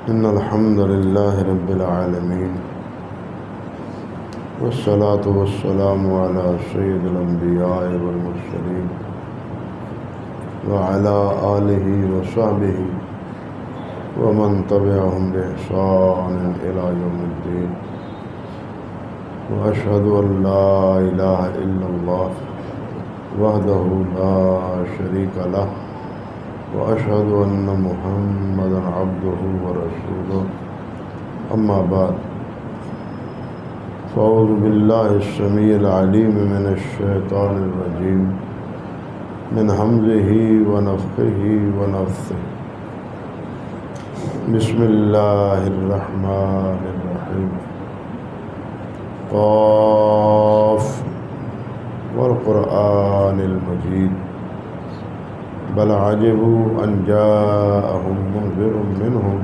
إن الحمد لله رب العالمين، والصلاة والسلام على سيد الأنبياء والمرسلين وعلى آله وصحبه ومن تبعهم بإحسان إلى يوم الدين، وأشهد أن لا إله إلا الله وحده لا شريك له، وأشهد أن محمدا عبده ورسوله، أما بعد، فأعوذ بالله السميع العليم من الشيطان الرجيم من همزه ونفخه ونفثه. بسم الله الرحمن الرحيم. قاف والقرآن المجيد بل عجبوا أن جاءهم منذر منهم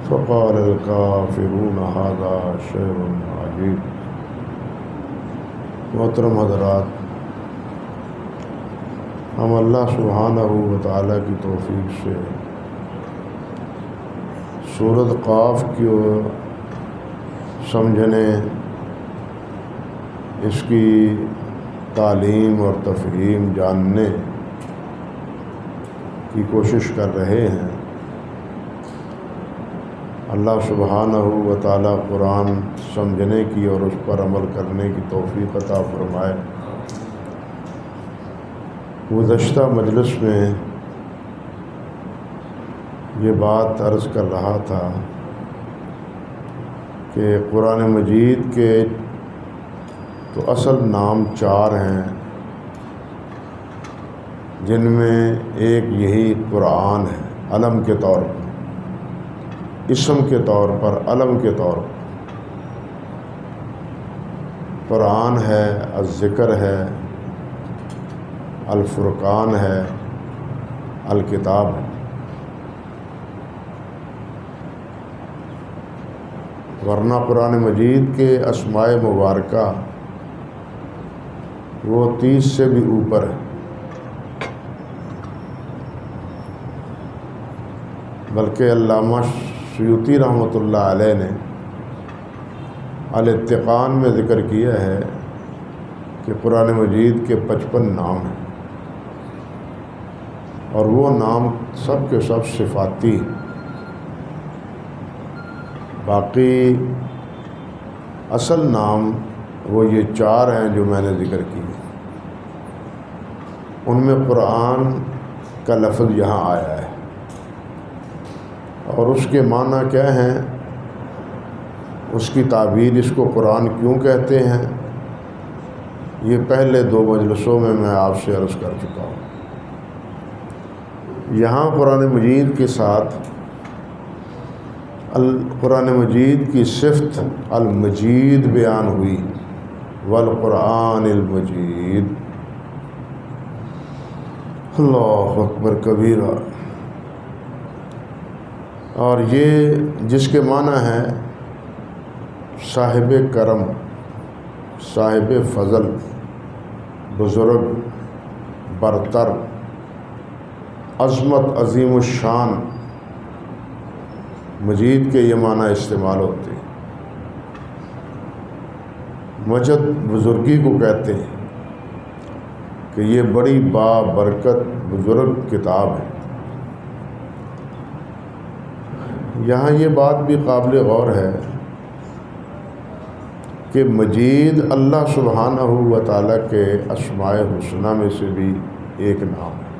فقال الكافرون هذا شيء عجیب. محترم حضرات، ہم اللہ سبحانہ و تعالیٰ کی توفیق سے سورۃ قاف کو سمجھنے، اس کی تعلیم اور تفہیم جاننے کی کوشش کر رہے ہیں. اللہ سبحانہ و تعالیٰ قرآن سمجھنے کی اور اس پر عمل کرنے کی توفیق عطا فرمائے. گزشتہ مجلس میں یہ بات عرض کر رہا تھا کہ قرآن مجید کے تو اصل نام 4 ہیں، جن میں ایک یہی قرآن ہے، علم کے طور پر، اسم کے طور پر، علم کے طور پر. قرآن ہے، الذکر ہے، الفرقان ہے، الکتاب ہے. ورنہ قرآن مجید کے اسماء مبارکہ وہ 30 سے بھی اوپر ہے. بلکہ علامہ سیوطی رحمۃ اللہ علیہ نے الاتقان میں ذکر کیا ہے کہ قرآن مجید کے 55 نام ہیں، اور وہ نام سب کے سب صفاتی. باقی اصل نام وہ یہ 4 ہیں جو میں نے ذکر کیے. ان میں قرآن کا لفظ یہاں آیا ہے، اور اس کے معنی کیا ہیں، اس کی تعبیر، اس کو قرآن کیوں کہتے ہیں، یہ پہلے 2 مجلسوں میں آپ سے عرض کر چکا ہوں. یہاں قرآن مجید کے ساتھ قرآن مجید کی صفت المجید بیان ہوئی، والقرآن المجید. اللہ اکبر کبیرہ. اور یہ جس کے معنی ہے صاحب کرم، صاحب فضل، بزرگ، برتر، عظمت، عظیم الشان، مجید کے یہ معنی استعمال ہوتے ہیں. مجد بزرگی کو کہتے ہیں کہ یہ بڑی بابرکت بزرگ کتاب ہے. یہاں یہ بات بھی قابل غور ہے کہ مجید اللہ سبحانہ و تعالیٰ کے اسماء حسنہ میں سے بھی ایک نام ہے.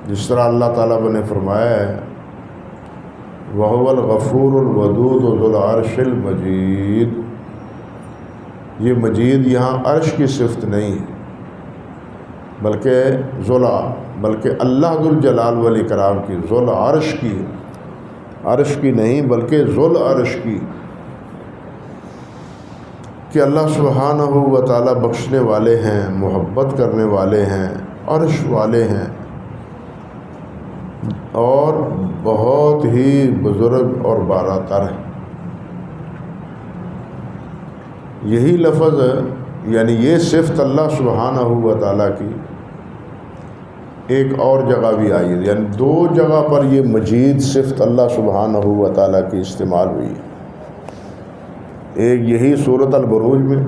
جس طرح اللہ تعالیٰ نے فرمایا ہے وَهُوَ الْغَفُورُ الْوَدُودُ ذُو الْعَرْشِ الْمَجِيدُ. یہ مجید یہاں عرش کی صفت نہیں ہے، بلکہ اللہ ذو الجلال والاکرام کی، ذو العرش کی، عرش کی نہیں بلکہ ذو العرش کی، کہ اللہ سبحانہ و تعالیٰ بخشنے والے ہیں، محبت کرنے والے ہیں، عرش والے ہیں، اور بہت ہی بزرگ اور بالاتر ہے. یہی لفظ یعنی یہ صفت اللہ سبحانہ و تعالیٰ کی ایک اور جگہ بھی آئی ہے، یعنی دو جگہ پر یہ مجید صفت اللہ سبحانہ و تعالیٰ کی استعمال ہوئی ہے، ایک یہی سورۃ البروج میں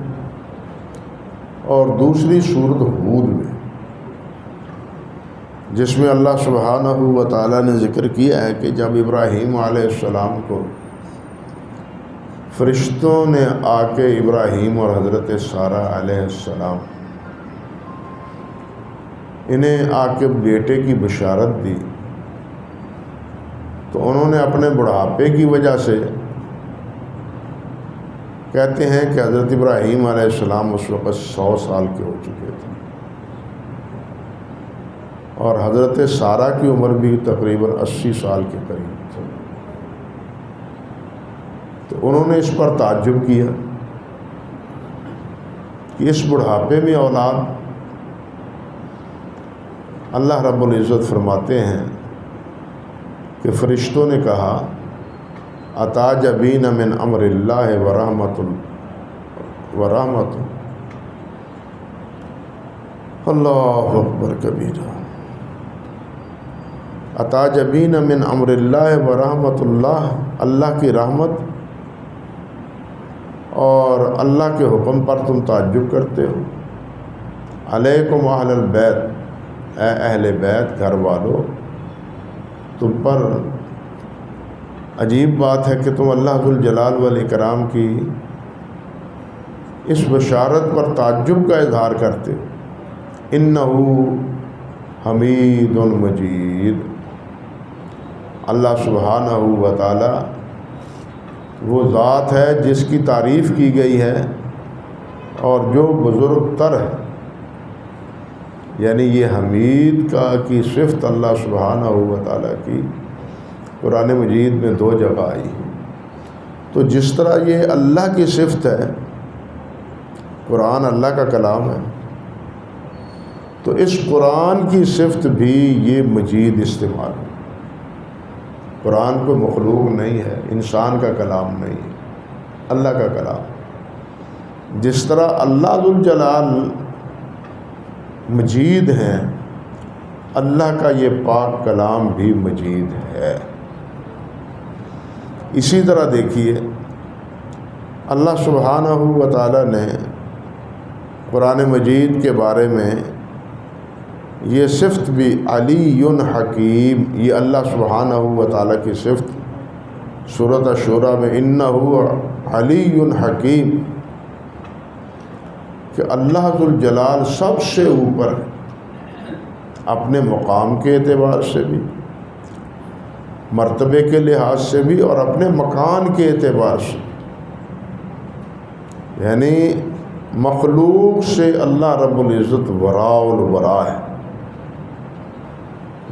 اور دوسری سورۃ ہود میں، جس میں اللہ سبحانہ و تعالیٰ نے ذکر کیا ہے کہ جب ابراہیم علیہ السلام کو فرشتوں نے آ کے ابراہیم اور حضرت سارہ علیہ السلام انہیں آ کے بیٹے کی بشارت دی، تو انہوں نے اپنے بڑھاپے کی وجہ سے، کہتے ہیں کہ حضرت ابراہیم علیہ السلام اس وقت 100 سال کے ہو چکے تھے اور حضرت سارہ کی عمر بھی تقریباً 80 سال کے قریب تھی، تو انہوں نے اس پر تعجب کیا کہ اس بڑھاپے میں اولاد۔ اللہ رب العزت فرماتے ہیں کہ فرشتوں نے کہا اتعجبین من امر اللہ ورحمۃ اللہ اکبر کبیرہ، اتعجبین من امر اللہ ورحمۃ اللہ، اللہ کی رحمت اور اللہ کے حکم پر تم تعجب کرتے ہو۔ علیکم اہل البیت، اے اہل بیت، گھر والو، تم پر عجیب بات ہے کہ تم اللہ ذوالجلال والاکرام کی اس بشارت پر تعجب کا اظہار کرتے ہو۔ انہ حمید مجید، اللہ سبحانہ و تعالی وہ ذات ہے جس کی تعریف کی گئی ہے اور جو بزرگ تر ہے، یعنی یہ حمید کی صفت اللہ سبحانہ و تعالیٰ کی قرآن مجید میں 2 جگہ آئی۔ تو جس طرح یہ اللہ کی صفت ہے، قرآن اللہ کا کلام ہے، تو اس قرآن کی صفت بھی یہ مجید استعمال ہے۔ قرآن کوئی مخلوق نہیں ہے، انسان کا کلام نہیں ہے، اللہ کا کلام۔ جس طرح اللہ ذوالجلال مجید ہیں، اللہ کا یہ پاک کلام بھی مجید ہے۔ اسی طرح دیکھیے اللہ سبحانہ و تعالیٰ نے قرآن مجید کے بارے میں یہ صفت بھی علی حکیم، یہ اللہ سبحانہ و تعالیٰ کی صفت سورۃ الشورى میں انہ علی حکیم، کہ اللہ ذوالجلال سب سے اوپر ہے، اپنے مقام کے اعتبار سے بھی، مرتبے کے لحاظ سے بھی، اور اپنے مکان کے اعتبار سے، یعنی مخلوق سے اللہ رب العزت وراء الورا ہے۔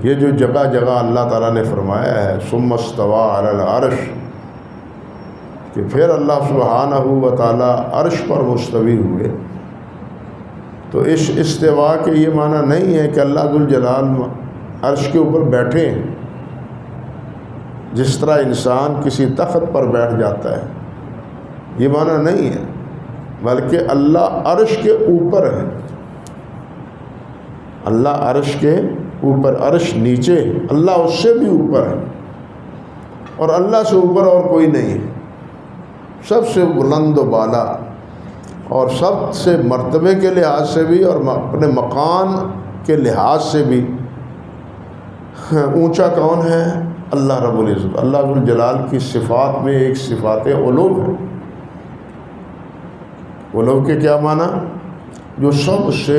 یہ جو جگہ جگہ اللہ تعالیٰ نے فرمایا ہے ثم استوى علی العرش، کہ پھر اللہ سبحانہ و تعالیٰ عرش پر مستوی ہوئے، تو اس استوا کے یہ معنی نہیں ہے کہ اللہ ذوالجلال عرش کے اوپر بیٹھے ہیں، جس طرح انسان کسی تخت پر بیٹھ جاتا ہے، یہ معنی نہیں ہے، بلکہ اللہ عرش کے اوپر ہے، اللہ عرش کے اوپر، عرش نیچے، اللہ اس سے بھی اوپر ہے، اور اللہ سے اوپر اور کوئی نہیں ہے، سب سے بلند و بالا، اور سب سے مرتبے کے لحاظ سے بھی اور اپنے مکان کے لحاظ سے بھی اونچا کون ہے؟ اللہ رب العزت۔ اللہ ذوالجلال کی صفات میں ایک صفات علو ہے۔ علو کے کیا معنی؟ جو سب سے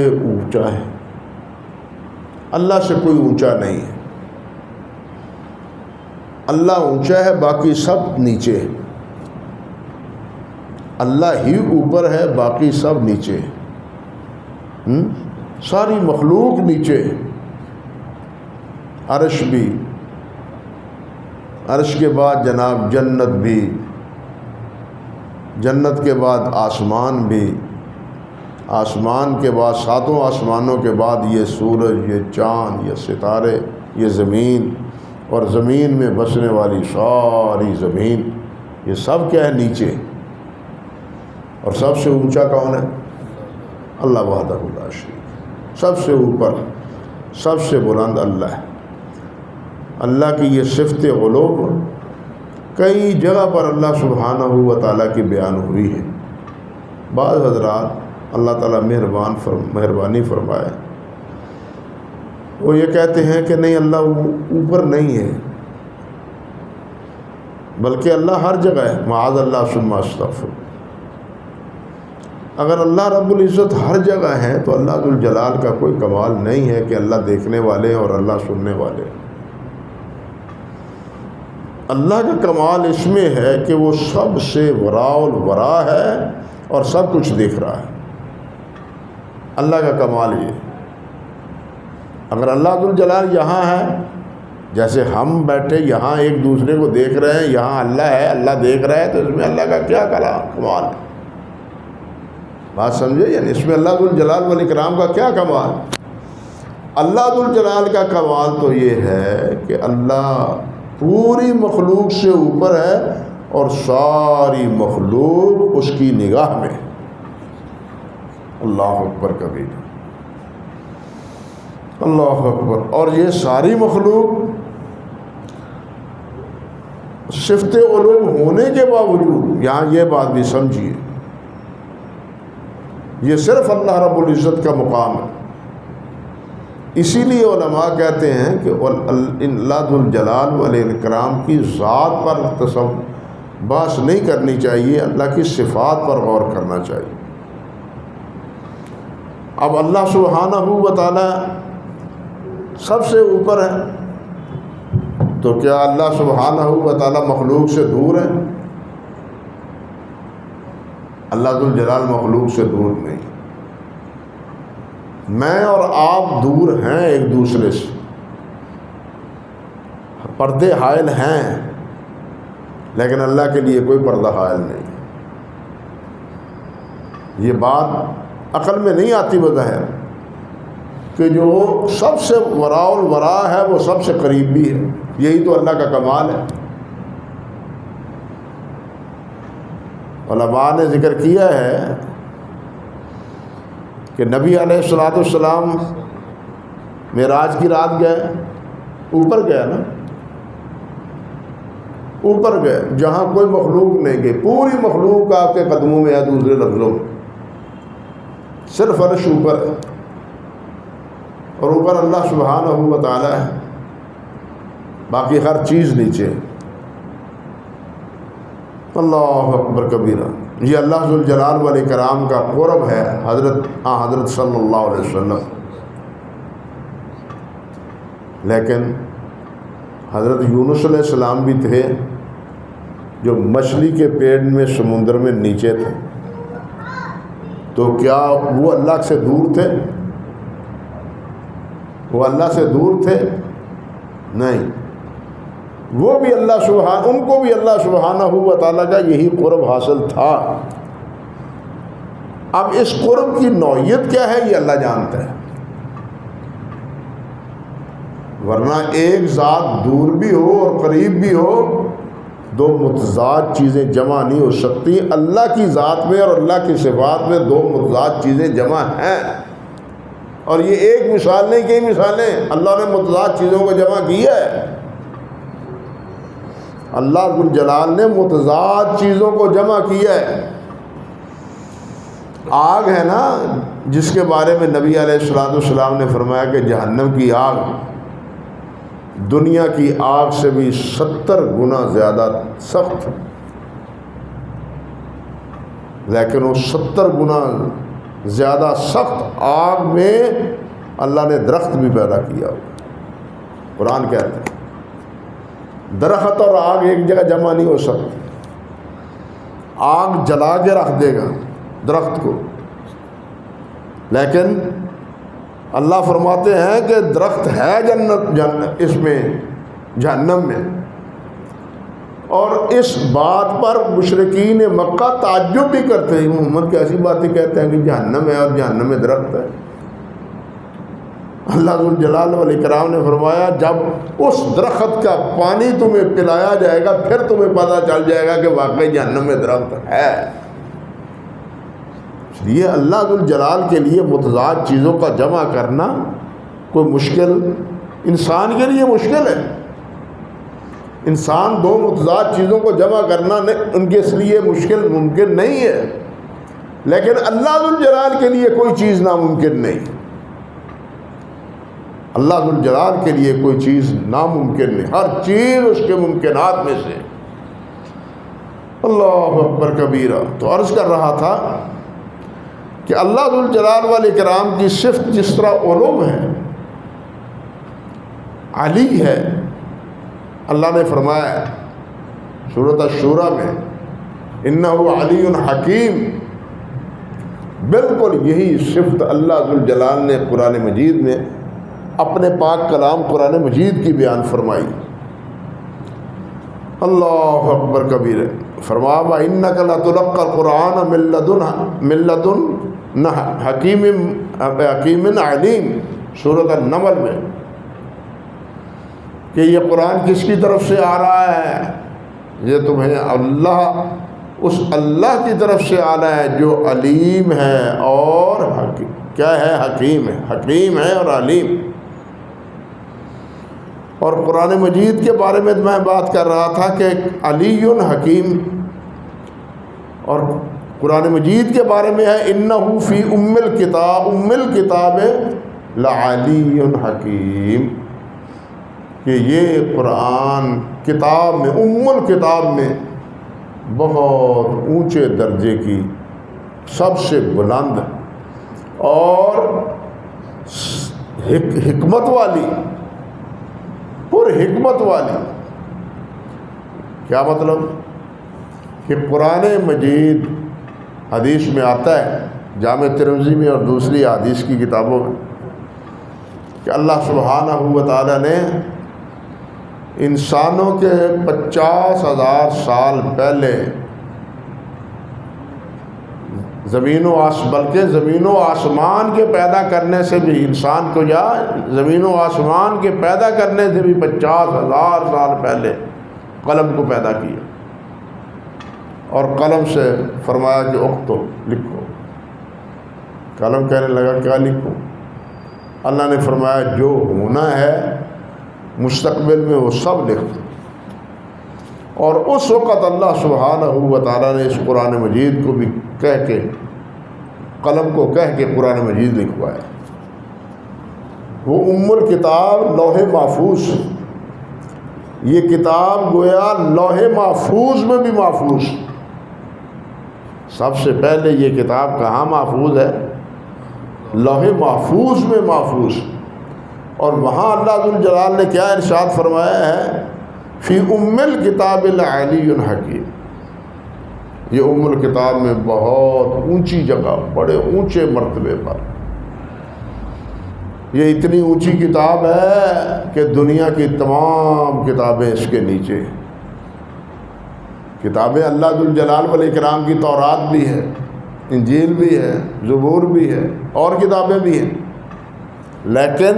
اونچا ہے، اللہ سے کوئی اونچا نہیں ہے، اللہ اونچا ہے، باقی سب نیچے ہے، اللہ ہی اوپر ہے، باقی سب نیچے ہے، ساری مخلوق نیچے ہے، عرش بھی، عرش کے بعد جناب جنت بھی، جنت کے بعد آسمان بھی، آسمان کے بعد 7 آسمانوں کے بعد یہ سورج، یہ چاند، یہ ستارے، یہ زمین، اور زمین میں بسنے والی ساری زمین، یہ سب کیا ہے؟ نیچے۔ اور سب سے اونچا کون ہے؟ اللہ وحدہ لا شریک، سب سے اوپر۔ سب سے بلند اللہ ہے۔ اللہ کی یہ صفت علو کئی جگہ پر اللہ سبحانہ و تعالیٰ کی بیان ہوئی ہے۔ بعض حضرات اللہ تعالیٰ مہربانی فرمائے، وہ یہ کہتے ہیں کہ نہیں اللہ اوپر نہیں ہے، بلکہ اللہ ہر جگہ ہے۔ معاذ اللہ ثم استغفر۔ اگر اللہ رب العزت ہر جگہ ہے تو اللہ ذو الجلال کا کوئی کمال نہیں ہے کہ اللہ دیکھنے والے ہیں اور اللہ سننے والے ہیں۔ اللہ کا کمال اس میں ہے کہ وہ سب سے وراء الورا ہے اور سب کچھ دیکھ رہا ہے۔ اللہ کا کمال یہ، اگر اللہ ذو الجلال یہاں ہے، جیسے ہم بیٹھے یہاں ایک دوسرے کو دیکھ رہے ہیں، یہاں اللہ ہے، اللہ دیکھ رہا ہے، تو اس میں اللہ کا کیا کمال ہے؟ بات سمجھے؟ یعنی اس میں اللہ ذو الجلال والاکرام کا کیا کمال؟ اللہ ذو الجلال کا کمال تو یہ ہے کہ اللہ پوری مخلوق سے اوپر ہے اور ساری مخلوق اس کی نگاہ میں۔ اللہ اکبر کبیر، اللہ اکبر۔ اور یہ ساری مخلوق صفت علو ہونے کے باوجود، یہاں یہ بات بھی سمجھیے، یہ صرف اللہ رب العزت کا مقام ہے۔ اسی لیے علماء کہتے ہیں کہ اللہ ذو الجلال والاکرام کی ذات پر بحث نہیں کرنی چاہیے، اللہ کی صفات پر غور کرنا چاہیے۔ اب اللہ سبحانہ و تعالی سب سے اوپر ہے، تو کیا اللہ سبحانہ و تعالی مخلوق سے دور ہے؟ اللہ ذو الجلال مخلوق سے دور نہیں۔ میں اور آپ دور ہیں ایک دوسرے سے، پردے حائل ہیں، لیکن اللہ کے لیے کوئی پردہ حائل نہیں۔ یہ بات عقل میں نہیں آتی بظاہر کہ جو سب سے وراء الورا ہے وہ سب سے قریب بھی ہے۔ یہی تو اللہ کا کمال ہے۔ علماء نے ذکر کیا ہے کہ نبی علیہ الصلوۃ والسلام معراج کی رات گئے، اوپر گئے نا، اوپر گئے جہاں کوئی مخلوق نہیں گئی، پوری مخلوق آپ کے قدموں میں ہے، دوسرے لفظوں میں صرف عرش اوپر ہے اور اوپر اللہ سبحانہ و تعالی ہے، باقی ہر چیز نیچے۔ اللہ اکبر کبیرہ۔ یہ اللہ ذو الجلال والاکرام کا قرب ہے حضرت صلی اللہ علیہ وسلم۔ لیکن حضرت یونس علیہ السلام بھی تھے جو مچھلی کے پیٹ میں سمندر میں نیچے تھے، تو کیا وہ اللہ سے دور تھے؟ وہ اللہ سے دور تھے؟ نہیں، وہ بھی ان کو بھی اللہ سبحانہ و تعالیٰ کا یہی قرب حاصل تھا۔ اب اس قرب کی نوعیت کیا ہے یہ اللہ جانتا ہے، ورنہ ایک ذات دور بھی ہو اور قریب بھی ہو، دو متضاد چیزیں جمع نہیں ہو سکتی۔ اللہ کی ذات میں اور اللہ کی صفات میں دو متضاد چیزیں جمع ہیں، اور یہ ایک مثال نہیں، کئی مثالیں اللہ نے متضاد چیزوں کو جمع کیا ہے۔ اللہ ذو الجلال نے متضاد چیزوں کو جمع کیا ہے۔ آگ ہے نا، جس کے بارے میں نبی علیہ الصلوۃ والسلام نے فرمایا کہ جہنم کی آگ دنیا کی آگ سے بھی 70 گنا زیادہ سخت، لیکن وہ 70 گنا زیادہ سخت آگ میں اللہ نے درخت بھی پیدا کیا۔ قرآن کہتا ہے درخت اور آگ ایک جگہ جمع نہیں ہو سکتی۔ آگ جلا کے رکھ دے گا درخت کو، لیکن اللہ فرماتے ہیں کہ درخت ہے جنت اس میں جہنم میں۔ اور اس بات پر مشرکین مکہ تعجب بھی کرتے ہیں، محمد کیسی باتیں کہتے ہیں کہ جہنم ہے اور جہنم میں درخت ہے۔ اللہ ذو الجلال والاکرام نے فرمایا جب اس درخت کا پانی تمہیں پلایا جائے گا پھر تمہیں پتہ چل جائے گا کہ واقعی جہنم میں درخت ہے۔ اس لیے اللہ ذو الجلال کے لیے متضاد چیزوں کا جمع کرنا کوئی مشکل انسان کے لیے مشکل ہے. انسان دو متضاد چیزوں کو جمع کرنا ان کے اس لیے مشکل ممکن نہیں ہے، لیکن اللہ ذوالجلال کے لیے کوئی چیز ناممکن نہیں. اللہ ذوالجلال کے لیے کوئی چیز ناممکن نہیں، ہر چیز اس کے ممکنات میں سے. اللہ اکبر کبیرہ. تو عرض کر رہا تھا کہ اللہ ذوالجلال والاکرام کی صفت جس طرح علو ہے، علی ہے. اللہ نے فرمایا سورۃ الشورى میں انہ علی حکیم. بالکل یہی صفت اللہ ذوالجلال نے قرآن مجید میں اپنے پاک کلام قرآن مجید کی بیان فرمائی. اللہ اکبر کبیر. فرمایا وَإِنَّكَ لَتُلَقَّى الْقُرْآنَ مِن لَّدُنْ حَكِيمٍ عَلِيمٍ سورۃ النمل میں کہ یہ قرآن کس کی طرف سے آ رہا ہے؟ یہ تمہیں اس اللہ کی طرف سے آ رہا ہے جو علیم ہے اور کیا ہے؟ حکیم ہے. حکیم ہے اور علیم. اور قرآن مجید کے بارے میں میں بات کر رہا تھا کہ علی حکیم، اور قرآن مجید کے بارے میں ہے انہ فی ام الکتاب لعلی حکیم، کہ یہ قرآن کتاب میں ام الکتاب میں بہت اونچے درجے کی، سب سے بلند اور حکمت والی، پر حکمت والی. کیا مطلب؟ کہ قرآن مجید حدیث میں آتا ہے جامع ترمذی میں اور دوسری حدیث کی کتابوں میں کہ اللہ سبحانہ و تعالیٰ نے انسانوں کے 50,000 سال پہلے بلکہ زمین و آسمان کے پیدا کرنے سے بھی انسان کو، یا زمین و آسمان کے پیدا کرنے سے بھی 50,000 سال پہلے قلم کو پیدا کیا، اور قلم سے فرمایا کہ اکتب، لکھو. قلم کہنے لگا کیا لکھوں؟ اللہ نے فرمایا جو ہونا ہے مستقبل میں وہ سب لکھ دو. اور اس وقت اللہ سبحانہ و تعالیٰ نے اس قرآن مجید کو بھی کہہ کے، قلم کو کہہ کے قرآن مجید لکھوایا. وہ ام الکتاب لوح محفوظ، یہ کتاب گویا لوح محفوظ میں بھی محفوظ. سب سے پہلے یہ کتاب کہاں محفوظ ہے؟ لوح محفوظ میں محفوظ. اور وہاں اللہ ذوالجلال نے کیا ارشاد فرمایا ہے؟ فی ام الکتاب العلی حکیم. یہ ام الکتاب میں بہت اونچی جگہ، بڑے اونچے مرتبے پر. یہ اتنی اونچی کتاب ہے کہ دنیا کی تمام کتابیں اس کے نیچے. کتابیں اللہ ذوالجلال والاکرام کی تورات بھی ہے، انجیل بھی ہے، زبور بھی ہے، اور کتابیں بھی ہیں، لیکن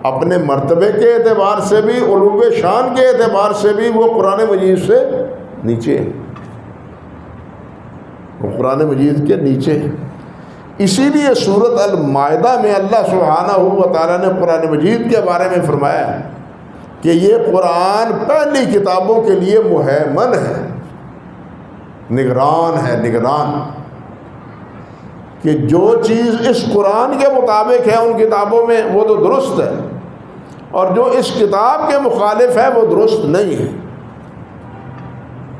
اپنے مرتبے کے اعتبار سے بھی، علو شان کے اعتبار سے بھی وہ قرآن مجید سے نیچے ہے. وہ قرآن مجید کے نیچے ہے. اسی لیے سورۃ المائدہ میں اللہ سبحانہ و تعالیٰ نے قرآن مجید کے بارے میں فرمایا کہ یہ قرآن پہلی کتابوں کے لیے مہیمن ہے، نگران ہے، نگران، کہ جو چیز اس قرآن کے مطابق ہے ان کتابوں میں وہ تو درست ہے، اور جو اس کتاب کے مخالف ہے وہ درست نہیں ہے.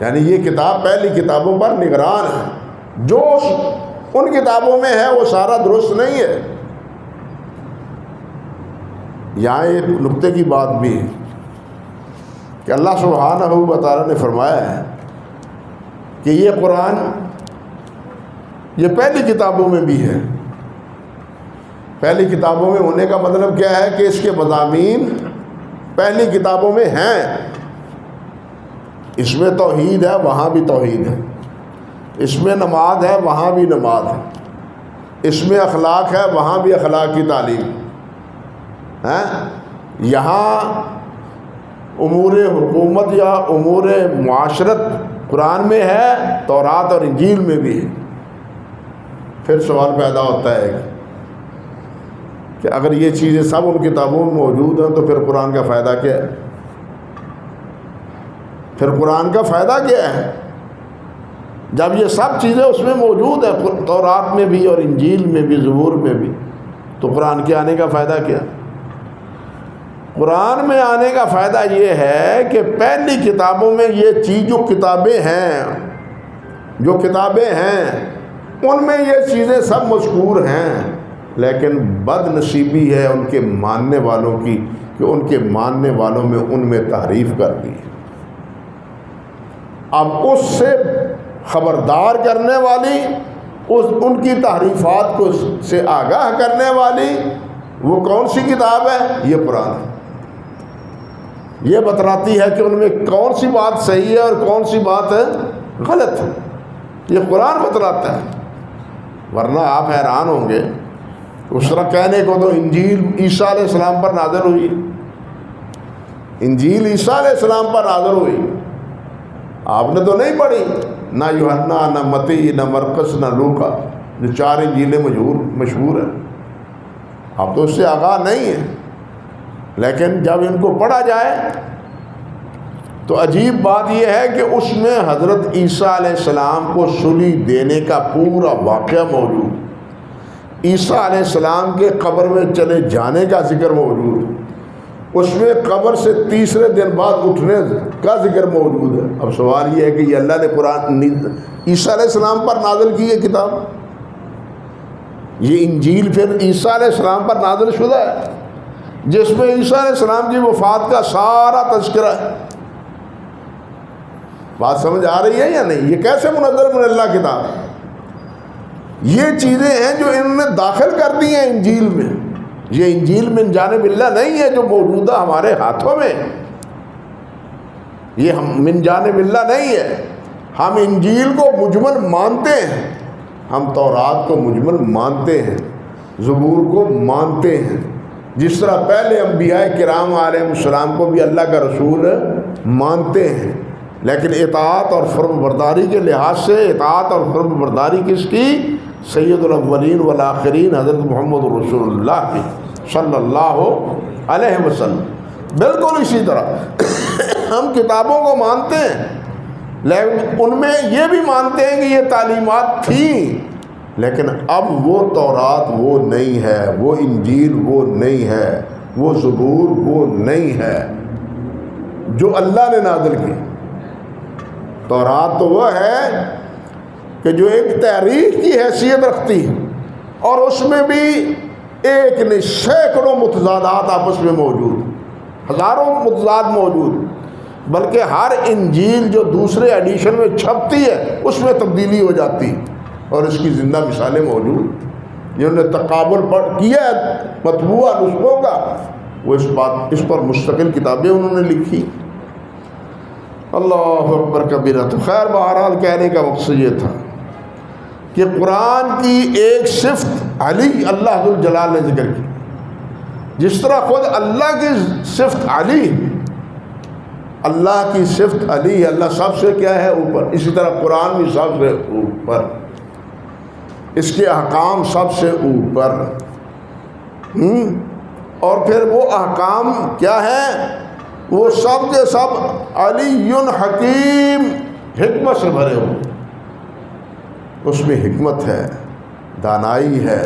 یعنی یہ کتاب پہلی کتابوں پر نگران ہے، جو ان کتابوں میں ہے وہ سارا درست نہیں ہے. یہاں ایک نقطے کی بات بھی ہے کہ اللہ سبحانہ و تعالیٰ نے فرمایا ہے کہ یہ قرآن یہ پہلی کتابوں میں بھی ہے. پہلی کتابوں میں ہونے کا مطلب کیا ہے؟ کہ اس کے مضامین پہلی کتابوں میں ہیں. اس میں توحید ہے، وہاں بھی توحید ہے. اس میں نماز ہے، وہاں بھی نماز ہے. اس میں اخلاق ہے، وہاں بھی اخلاق کی تعلیم ہے. یہاں امور حکومت یا امور معاشرت قرآن میں ہے، تورات اور انجیل میں بھی ہے. پھر سوال پیدا ہوتا ہے کہ اگر یہ چیزیں سب ان کتابوں میں موجود ہیں تو پھر قرآن کا فائدہ کیا ہے؟ پھر قرآن کا فائدہ کیا ہے جب یہ سب چیزیں اس میں موجود ہیں، تورات میں بھی اور انجیل میں بھی، زبور میں بھی، تو قرآن کے آنے کا فائدہ کیا؟ قرآن میں آنے کا فائدہ یہ ہے کہ پہلی کتابوں میں یہ چیز جو کتابیں ہیں ان میں یہ چیزیں سب مذکور ہیں، لیکن بد نصیبی ہے ان کے ماننے والوں کی کہ ان کے ماننے والوں میں ان میں تحریف کر دی۔ اب اس سے خبردار کرنے والی، ان کی تحریفات کو سے آگاہ کرنے والی وہ کون سی کتاب ہے؟ یہ قرآن ہے۔ یہ بتلاتی ہے کہ ان میں کون سی بات صحیح ہے اور کون سی بات غلط ہے، یہ قرآن بتلاتا ہے۔ ورنہ آپ حیران ہوں گے، اس طرح کہنے کو تو انجیل عیسیٰ علیہ السلام پر نازل ہوئی، انجیل عیسیٰ علیہ السلام پر نازل ہوئی، آپ نے تو نہیں پڑھی، نہ یوحنا، نہ متی، نہ مرقس، نہ لوکا، جو 4 انجیلیں مشہور ہیں، آپ تو اس سے آگاہ نہیں ہیں۔ لیکن جب ان کو پڑھا جائے تو عجیب بات یہ ہے کہ اس میں حضرت عیسیٰ علیہ السلام کو صلح دینے کا پورا واقعہ موجود، عیسیٰ علیہ السلام کے قبر میں چلے جانے کا ذکر موجود، اس میں قبر سے تیسرے دن بعد اٹھنے کا ذکر موجود ہے۔ اب سوال یہ ہے کہ یہ اللہ نے قرآن عیسیٰ علیہ السلام پر نازل کی ہے کتاب، یہ انجیل پھر عیسیٰ علیہ السلام پر نازل شدہ ہے، جس میں عیسیٰ علیہ السلام کی وفات کا سارا تذکرہ ہے۔ بات سمجھ آ رہی ہے یا نہیں؟ یہ کیسے منزل من اللہ کتاب ہے؟ یہ چیزیں ہیں جو انہوں نے داخل کر دی ہیں انجیل میں۔ یہ انجیل من جانب اللہ نہیں ہے جو موجودہ ہمارے ہاتھوں میں، یہ من جانب اللہ نہیں ہے۔ ہم انجیل کو مجمل مانتے ہیں، ہم تورات کو مجمل مانتے ہیں، زبور کو مانتے ہیں، جس طرح پہلے انبیاء کرام علیہ السلام کو بھی اللہ کا رسول مانتے ہیں، لیکن اطاعت اور فرم برداری کے لحاظ سے اطاعت اور فرم برداری کس کی؟ سید الاولین والآخرین حضرت محمد رسول اللہ کی صلی اللہ علیہ وسلم۔ بالکل اسی طرح ہم کتابوں کو مانتے ہیں، لیکن ان میں یہ بھی مانتے ہیں کہ یہ تعلیمات تھیں، لیکن اب وہ تورات وہ نہیں ہے، وہ انجیل وہ نہیں ہے، وہ زبور وہ نہیں ہے جو اللہ نے نازل کی۔ تورات تو وہ ہے کہ جو ایک تاریخ کی حیثیت رکھتی ہے، اور اس میں بھی ایک نہیں سینکڑوں متضادات آپس میں موجود، ہزاروں متضاد موجود، بلکہ ہر انجیل جو دوسرے ایڈیشن میں چھپتی ہے اس میں تبدیلی ہو جاتی، اور اس کی زندہ مثالیں موجود۔ جنہوں نے تقابل کیا ہے مطبوعہ نسخوں کا، وہ اس پر مستقل کتابیں انہوں نے لکھی۔ اللہ اکبر کبیرہ۔ تو خیر بہرحال کہنے کا مقصد یہ تھا کہ قرآن کی ایک صفت علی اللہ ذو الجلال نے ذکر کی، جس طرح خود اللہ کی صفت علی، اللہ کی صفت علی، اللہ سب سے کیا ہے؟ اوپر، اسی طرح قرآن بھی سب سے اوپر، اس کے احکام سب سے اوپر، اور پھر وہ احکام کیا ہے؟ وہ سب کے سب علی حکیم، حکمت سے بھرے ہو، اس میں حکمت ہے، دانائی ہے،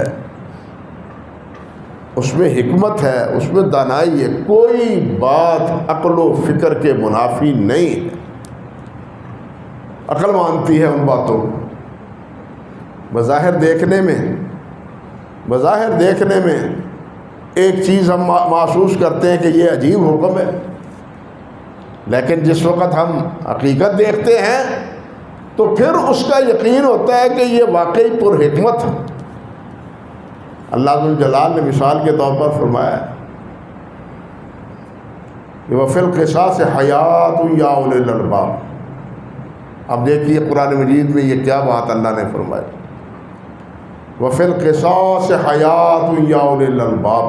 اس میں حکمت ہے، اس میں دانائی ہے، کوئی بات عقل و فکر کے منافی نہیں ہے۔ عقل مانتی ہے ان باتوں کو، بظاہر دیکھنے میں ایک چیز ہم محسوس کرتے ہیں کہ یہ عجیب حکم ہے، لیکن جس وقت ہم حقیقت دیکھتے ہیں تو پھر اس کا یقین ہوتا ہے کہ یہ واقعی پر حکمت ہے۔ اللہ ذو الجلال نے مثال کے طور پر فرمایا کہ وَفِي الْقِصَاصِ حَيَاةٌ يَا أُولِي الْأَلْبَابِ۔ اب دیکھیے قرآن مجید میں یہ کیا بات اللہ نے فرمائی، وَفِي الْقِصَاصِ حَيَاةٌ يَا أُولِي الْأَلْبَابِ۔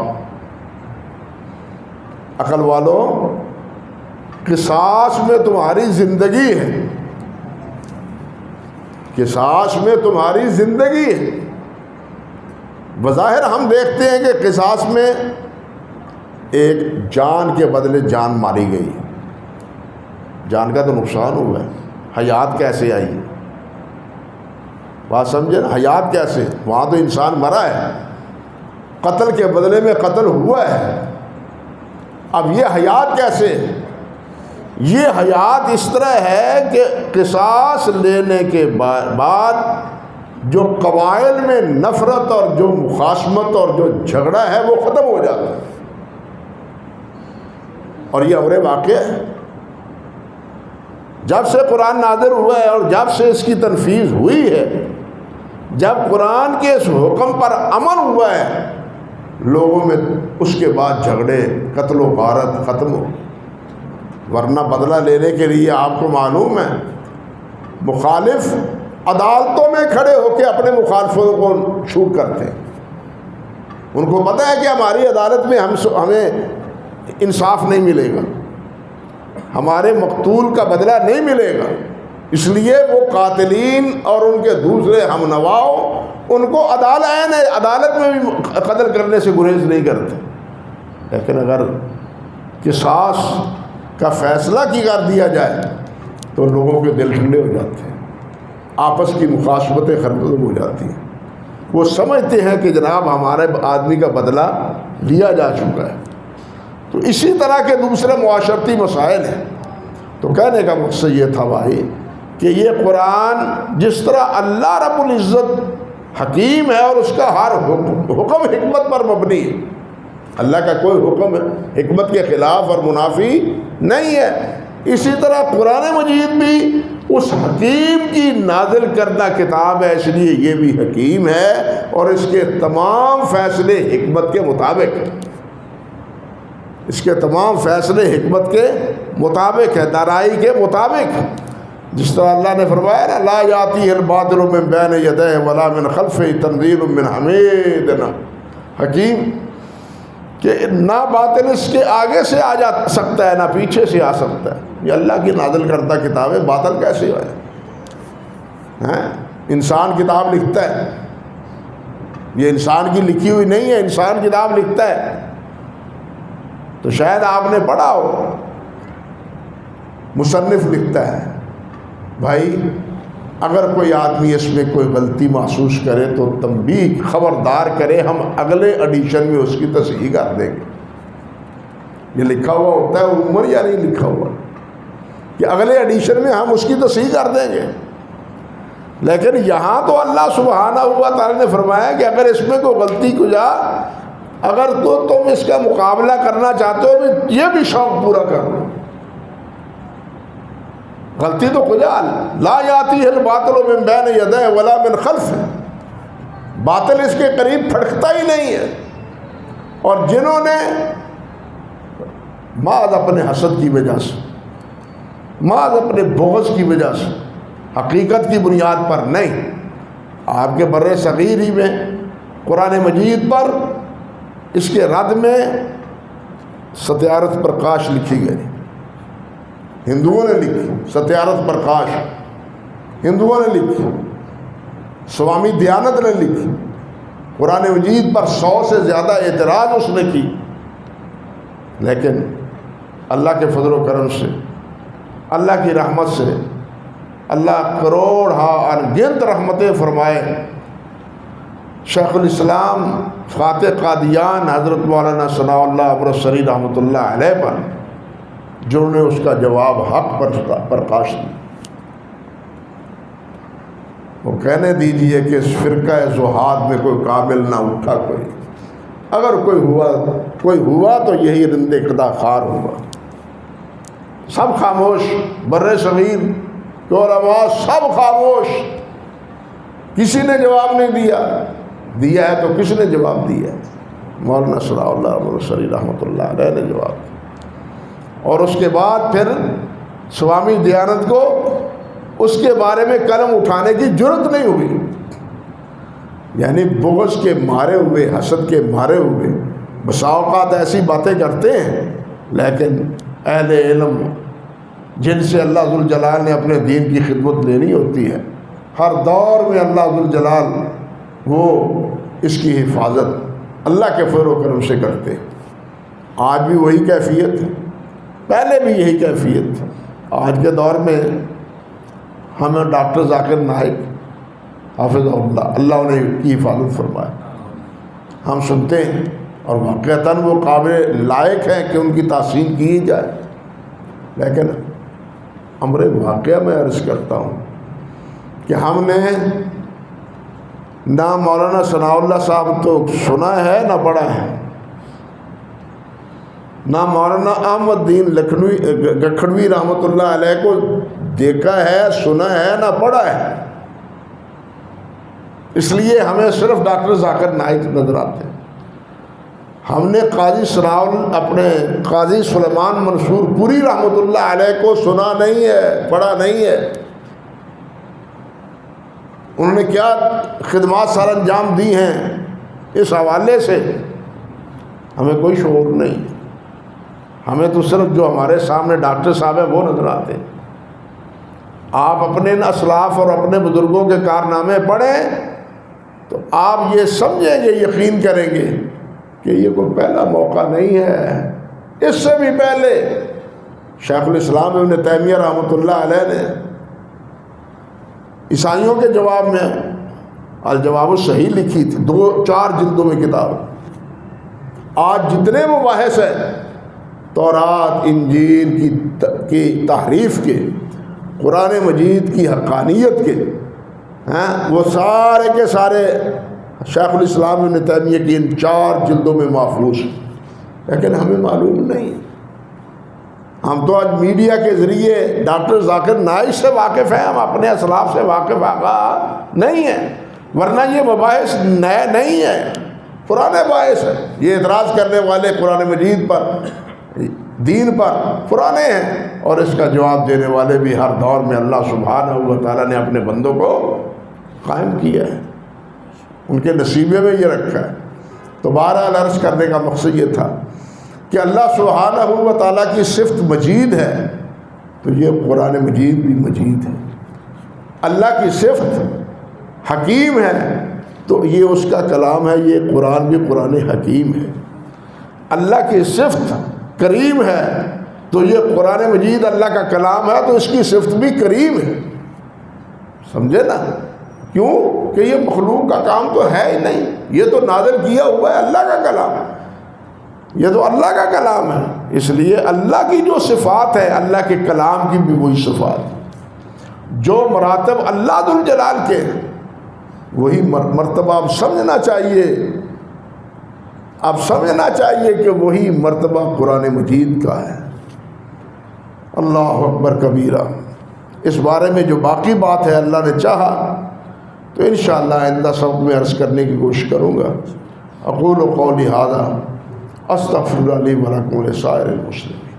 عقل والوں، قصاص میں تمہاری زندگی ہے، قصاص میں تمہاری زندگی ہے، بظاہر ہم دیکھتے ہیں کہ قصاص میں ایک جان کے بدلے جان ماری گئی، جان کا تو نقصان ہوا ہے، حیات کیسے آئی؟ بات سمجھے نا، حیات کیسے؟ وہاں تو انسان مرا ہے، قتل کے بدلے میں قتل ہوا ہے، اب یہ حیات کیسے؟ یہ حیات اس طرح ہے کہ قصاص لینے کے بعد جو قبائل میں نفرت اور جو مخاصمت اور جو جھگڑا ہے وہ ختم ہو جاتا ہے، اور یہ امر واقع ہے۔ جب سے قرآن نازل ہوا ہے اور جب سے اس کی تنفیذ ہوئی ہے، جب قرآن کے اس حکم پر عمل ہوا ہے، لوگوں میں اس کے بعد جھگڑے، قتل و غارت ختم ہو۔ ورنہ بدلہ لینے کے لیے آپ کو معلوم ہے مخالف عدالتوں میں کھڑے ہو کے اپنے مخالفوں کو شوٹ کرتے ہیں، ان کو پتہ ہے کہ ہماری عدالت میں ہمیں انصاف نہیں ملے گا، ہمارے مقتول کا بدلہ نہیں ملے گا، اس لیے وہ قاتلین اور ان کے دوسرے ہم نواؤں ان کو عدالت میں بھی قتل کرنے سے گریز نہیں کرتے۔ لیکن اگر قصاص کا فیصلہ کر دیا جائے تو لوگوں کے دل ٹھنڈے ہو جاتے ہیں، آپس کی مخاصمتیں ختم ہو جاتی ہیں، وہ سمجھتے ہیں کہ جناب ہمارے آدمی کا بدلہ لیا جا چکا ہے۔ تو اسی طرح کے دوسرے معاشرتی مسائل ہیں۔ تو کہنے کا مقصد یہ تھا بھائی کہ یہ قرآن جس طرح اللہ رب العزت حکیم ہے اور اس کا ہر حکم حکمت پر مبنی ہے، اللہ کا کوئی حکم حکمت کے خلاف اور منافی نہیں ہے، اسی طرح قرآن مجید بھی اس حکیم کی نازل کردہ کتاب ہے، اس لیے یہ بھی حکیم ہے اور اس کے تمام فیصلے حکمت کے مطابق ہیں، اس کے تمام فیصلے حکمت کے مطابق ہے، دانائی کے مطابق۔ جس طرح اللہ نے فرمایا نا لا یاتیہ الباطل من بین یدیہ ولا من خلفہ تنزیل من حمید حکیم، کہ نہ باطل اس کے آگے سے آ جا سکتا ہے نہ پیچھے سے آ سکتا ہے۔ یہ اللہ کی نازل کردہ کتاب ہے، باطل کیسے ہے؟ انسان کتاب لکھتا ہے، یہ انسان کی لکھی ہوئی نہیں ہے، انسان کتاب لکھتا ہے۔ تو شاید آپ نے پڑھا ہو مصنف لکھتا ہے بھائی اگر کوئی آدمی اس میں کوئی غلطی محسوس کرے تو تنبیہ خبردار کرے، ہم اگلے ایڈیشن میں اس کی تصحیح کر دیں گے۔ یہ لکھا ہوا ہوتا ہے عمر یا نہیں لکھا ہوا کہ اگلے ایڈیشن میں ہم اس کی تصحیح کر دیں گے، لیکن یہاں تو اللہ سبحانہ و تعالیٰ نے فرمایا کہ اگر اس میں کوئی غلطی کو جا، اگر تو تم اس کا مقابلہ کرنا چاہتے ہو یہ بھی شوق پورا کر لو، غلطی تو کجا لا یاتیہ الباطل من بین یدیہ ولا من خلفہ، باطل اس کے قریب پھٹکتا ہی نہیں ہے۔ اور جنہوں نے بعض اپنے حسد کی وجہ سے، بعض اپنے بغض کی وجہ سے، حقیقت کی بنیاد پر نہیں، آپ کے بر صغیر ہی میں قرآن مجید پر اس کے رد میں ستیارتھ پرکاش لکھی گئی، ہندوؤں نے لکھی، ستیارتھ پرکاش ہندوؤں نے لکھی، سوامی دیانت نے لکھی، قرآن مجید پر 100 سے زیادہ اعتراض اس نے کی، لیکن اللہ کے فضل و کرم سے، اللہ کی رحمت سے، اللہ کروڑ انگنت رحمتیں فرمائے، شیخ الاسلام فاتح قادیان حضرت مولانا ثناء اللہ امرتسری رحمۃ اللہ علیہ پر، جنہوں نے اس کا جواب حق پر پرکاش دی۔ وہ کہنے دیجئے کہ اس فرقہ زہاد میں کوئی کامل نہ اٹھا کوئی، اگر کوئی ہوا تو یہی رند اقتدا خار ہوا۔ سب خاموش، بر صغیر کے علماء سب خاموش، کسی نے جواب نہیں دیا ہے تو کس نے جواب دیا ہے؟ مولانا ثناء اللہ امرتسری رحمۃ اللہ علیہ نے جواب دیا۔ اور اس کے بعد پھر سوامی دیانت کو اس کے بارے میں قلم اٹھانے کی جرت نہیں ہوئی، یعنی بغض کے مارے ہوئے، حسد کے مارے ہوئے بسا اوقات ایسی باتیں کرتے ہیں، لیکن اہل علم جن سے اللہ ذوالجلال نے اپنے دین کی خدمت لینی ہوتی ہے، ہر دور میں اللہ ذوالجلال وہ اس کی حفاظت اللہ کے فضل و کرم سے کرتے ہیں۔ آج بھی وہی کیفیت ہے، پہلے بھی یہی کیفیت تھی۔ آج کے دور میں ہمیں ڈاکٹر ذاکر نائک حافظ اللہ انہیں کی حفاظت فرمائے، ہم سنتے ہیں اور واقعتاً وہ قابل لائق ہیں کہ ان کی تحسین کی جائے، لیکن امر واقعہ میں عرض کرتا ہوں کہ ہم نے نہ مولانا ثناء اللہ صاحب تو سنا ہے نہ پڑھا ہے، نہ مولانا احمد الدین گکھڑوی رحمۃ اللہ علیہ کو دیکھا ہے، سنا ہے، نہ پڑھا ہے۔ اس لیے ہمیں صرف ڈاکٹر ذاکر نائک نظر آتے ہیں۔ ہم نے اپنے قاضی سلیمان منصور پوری رحمۃ اللہ علیہ کو سنا نہیں ہے، پڑھا نہیں ہے۔ انہوں نے کیا خدمات سر انجام دی ہیں، اس حوالے سے ہمیں کوئی شعور نہیں۔ ہمیں تو صرف جو ہمارے سامنے ڈاکٹر صاحب ہیں وہ نظر آتے ہیں۔ آپ اپنے اسلاف اور اپنے بزرگوں کے کارنامے پڑھیں تو آپ یہ سمجھیں گے، یقین کریں گے کہ یہ کوئی پہلا موقع نہیں ہے۔ اس سے بھی پہلے شیخ الاسلام ابن تیمیہ رحمۃ اللہ علیہ نے عیسائیوں کے جواب میں الجواب الصحیح لکھی تھی، 4 جلدوں میں کتاب۔ آج جتنے مباحث ہیں تورات انجیل کی تحریف کے، قرآن مجید کی حقانیت کے، وہ سارے کے سارے شیخ الاسلام ابن تیمیہ کی ان 4 جلدوں میں محفوظ، لیکن ہمیں معلوم نہیں۔ ہم تو آج میڈیا کے ذریعے ڈاکٹر ذاکر نائک سے واقف ہیں، ہم اپنے اسلاف سے واقف آگاہ نہیں ہیں، ورنہ یہ مباحث نئے نہیں ہیں، پرانے باعث ہیں۔ یہ اعتراض کرنے والے قرآن مجید پر، دین پر پرانے ہیں، اور اس کا جواب دینے والے بھی ہر دور میں اللہ سبحانہ و تعالیٰ نے اپنے بندوں کو قائم کیا ہے، ان کے نصیبے میں یہ رکھا ہے۔ تو بہرحال عرض کرنے کا مقصد یہ تھا کہ اللہ سبحانہ و تعالیٰ کی صفت مجید ہے تو یہ قرآن مجید بھی مجید ہے۔ اللہ کی صفت حکیم ہے تو یہ اس کا کلام ہے، یہ قرآن بھی قرآن حکیم ہے۔ اللہ کی صفت کریم ہے تو یہ قرآن مجید اللہ کا کلام ہے تو اس کی صفت بھی کریم ہے، سمجھے نا؟ کیوں کہ یہ مخلوق کا کام تو ہے ہی نہیں، یہ تو نازل کیا ہوا ہے اللہ کا کلام، یہ تو اللہ کا کلام ہے۔ اس لیے اللہ کی جو صفات ہے اللہ کے کلام کی بھی وہی صفات، جو مراتب اللہ ذو الجلال کے وہی مرتبہ اب سمجھنا چاہیے، اب سمجھنا چاہیے کہ وہی مرتبہ قرآن مجید کا ہے۔ اللہ اکبر کبیرہ۔ اس بارے میں جو باقی بات ہے اللہ نے چاہا تو انشاءاللہ آئندہ سبق میں عرض کرنے کی کوشش کروں گا۔ اقول قولی ھذا استغفر اللہ لی ولکم ولسائر المسلمین۔